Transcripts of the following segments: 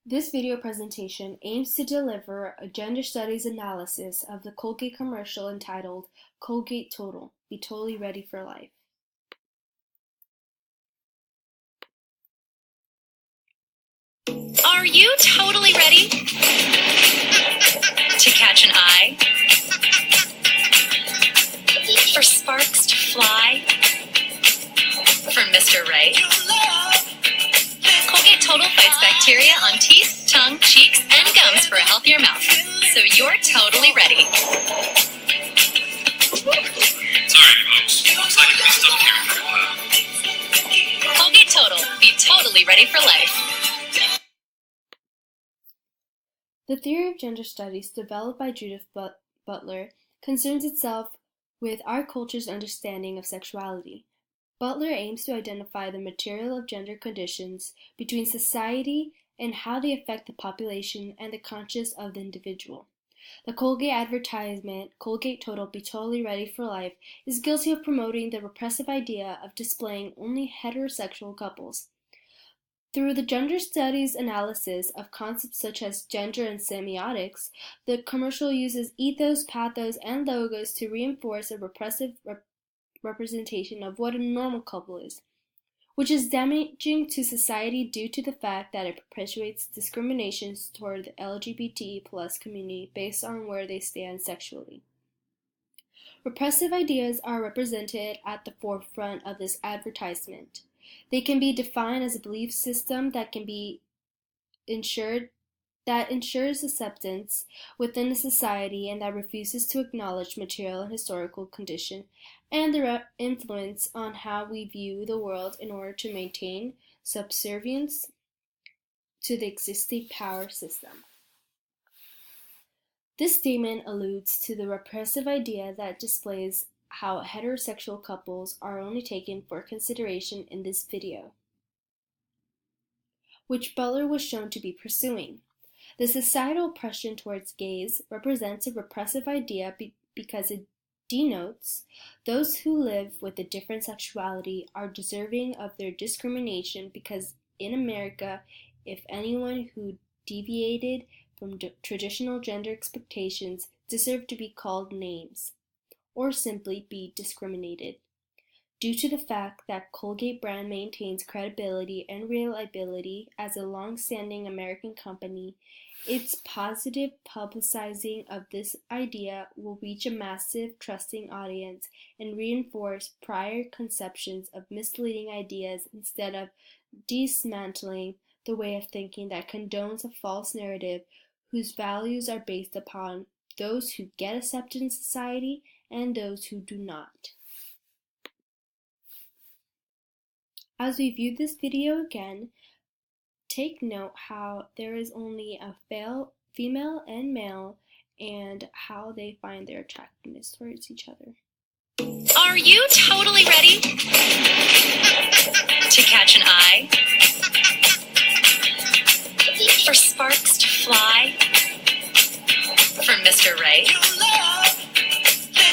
This video presentation aims to deliver a gender studies analysis of the Colgate commercial entitled Colgate Total, Be Totally Ready for Life. Are you totally ready to catch an eye? For sparks to fly from Mr. Right? Colgate Total fights bacteria on teeth, tongue, cheeks, and gums for a healthier mouth. So you're totally ready. Sorry, folks. Looks like we'll be stuck here for a while. Colgate Total, be totally ready for life. The theory of gender studies developed by Judith Butler concerns itself with our culture's understanding of sexuality. Butler aims to identify the material of gender conditions between society and how they affect the population and the conscience of the individual. The Colgate advertisement, Colgate Total, Be Totally Ready for Life, is guilty of promoting the repressive idea of displaying only heterosexual couples. Through the gender studies analysis of concepts such as gender and semiotics, the commercial uses ethos, pathos, and logos to reinforce a repressive representation of what a normal couple is, which is damaging to society due to the fact that it perpetuates discriminations toward the LGBT plus community based on where they stand sexually. Repressive ideas are represented at the forefront of this advertisement. They can be defined as a belief system that ensures acceptance within a society and that refuses to acknowledge material and historical condition and their influence on how we view the world in order to maintain subservience to the existing power system. This statement alludes to the repressive idea that displays how heterosexual couples are only taken for consideration in this video, which Butler was shown to be pursuing. The societal oppression towards gays represents a repressive idea because it denotes those who live with a different sexuality are deserving of their discrimination because in America, if anyone who deviated from traditional gender expectations deserved to be called names, or simply be discriminated. Due to the fact that Colgate brand maintains credibility and reliability as a long-standing American company, its positive publicizing of this idea will reach a massive, trusting audience and reinforce prior conceptions of misleading ideas instead of dismantling the way of thinking that condones a false narrative whose values are based upon those who get accepted in society and those who do not. As we view this video again, take note how there is only a female and male and how they find their attractiveness towards each other. Are you totally ready to catch an eye? For sparks to fly from Mr. Right?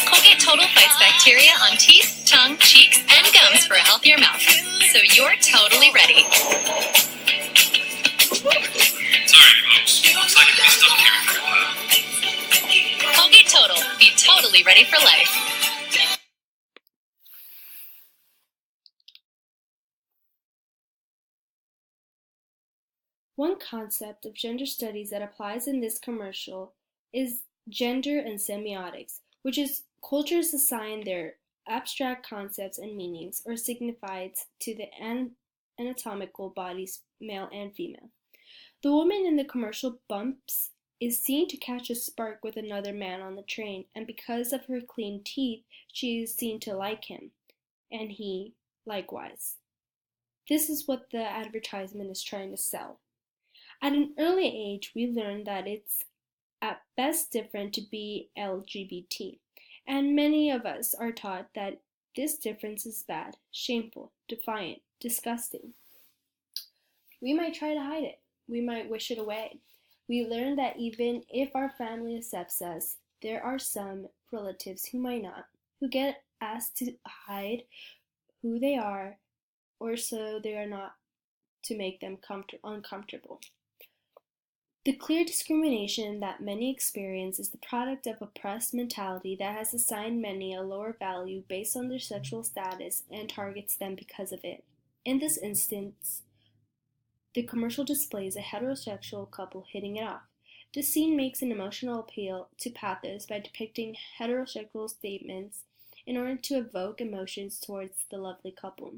Colgate Total fights bacteria on teeth, tongue, cheeks, and gums for a healthier mouth. So you're totally ready. Sorry, folks. Looks like we'll be stuck here for a while. Colgate Total, be totally ready for life. One concept of gender studies that applies in this commercial is gender and semiotics, which is cultures assign their abstract concepts and meanings or signifieds to the anatomical bodies, male and female. The woman in the commercial bumps is seen to catch a spark with another man on the train, and because of her clean teeth, she is seen to like him, and he likewise. This is what the advertisement is trying to sell. At an early age, we learn that it's at best different to be LGBT, and many of us are taught that this difference is bad, shameful, defiant, disgusting. We might try to hide it. We might wish it away. We learn that even if our family accepts us, there are some relatives who might not, who get asked to hide who they are, or so they are not to make them uncomfortable. The clear discrimination that many experience is the product of oppressed mentality that has assigned many a lower value based on their sexual status and targets them because of it. In this instance, the commercial displays a heterosexual couple hitting it off. This scene makes an emotional appeal to pathos by depicting heterosexual statements in order to evoke emotions towards the lovely couple.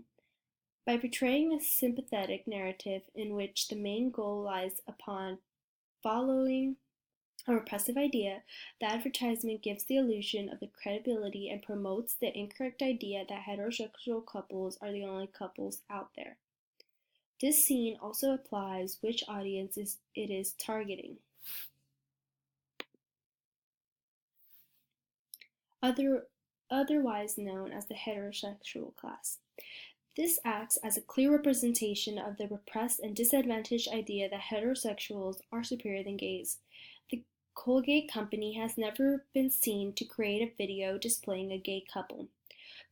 By portraying a sympathetic narrative in which the main goal lies upon following a repressive idea, the advertisement gives the illusion of the credibility and promotes the incorrect idea that heterosexual couples are the only couples out there. This scene also applies which audience it is targeting. Otherwise known as the heterosexual class. This acts as a clear representation of the repressed and disadvantaged idea that heterosexuals are superior than gays. The Colgate Company has never been seen to create a video displaying a gay couple.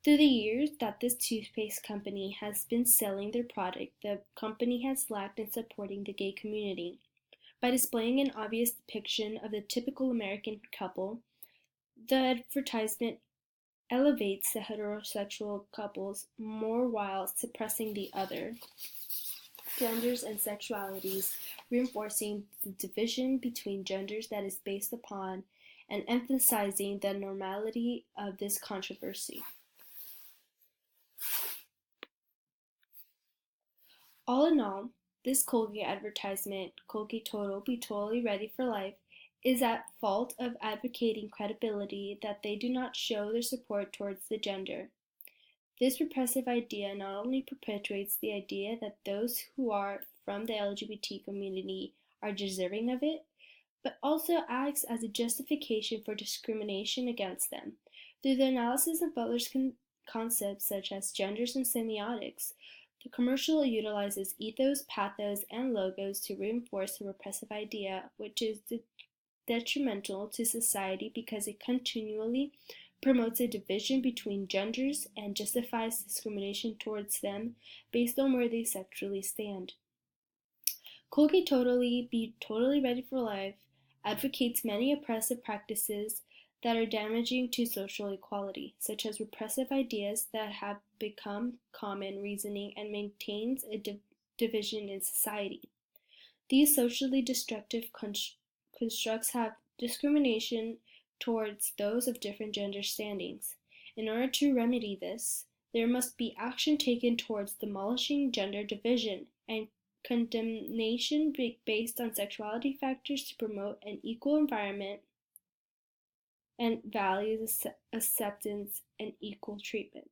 Through the years that this toothpaste company has been selling their product, the company has lacked in supporting the gay community. By displaying an obvious depiction of the typical American couple, the advertisement elevates the heterosexual couples more while suppressing the other genders and sexualities, reinforcing the division between genders that is based upon and emphasizing the normality of this controversy. All in all, this Colgate advertisement, Colgate Total, Be Totally Ready for Life, is at fault of advocating credibility that they do not show their support towards the gender. This repressive idea not only perpetuates the idea that those who are from the LGBT community are deserving of it, but also acts as a justification for discrimination against them. Through the analysis of Butler's concepts such as genders and semiotics, the commercial utilizes ethos, pathos, and logos to reinforce the repressive idea, which is detrimental to society because it continually promotes a division between genders and justifies discrimination towards them based on where they sexually stand. Colgate Be Totally Ready for Life advocates many oppressive practices that are damaging to social equality, such as repressive ideas that have become common reasoning and maintains a division in society. These socially destructive constructs have discrimination towards those of different gender standings. In order to remedy this, there must be action taken towards demolishing gender division and condemnation based on sexuality factors to promote an equal environment and values acceptance and equal treatment.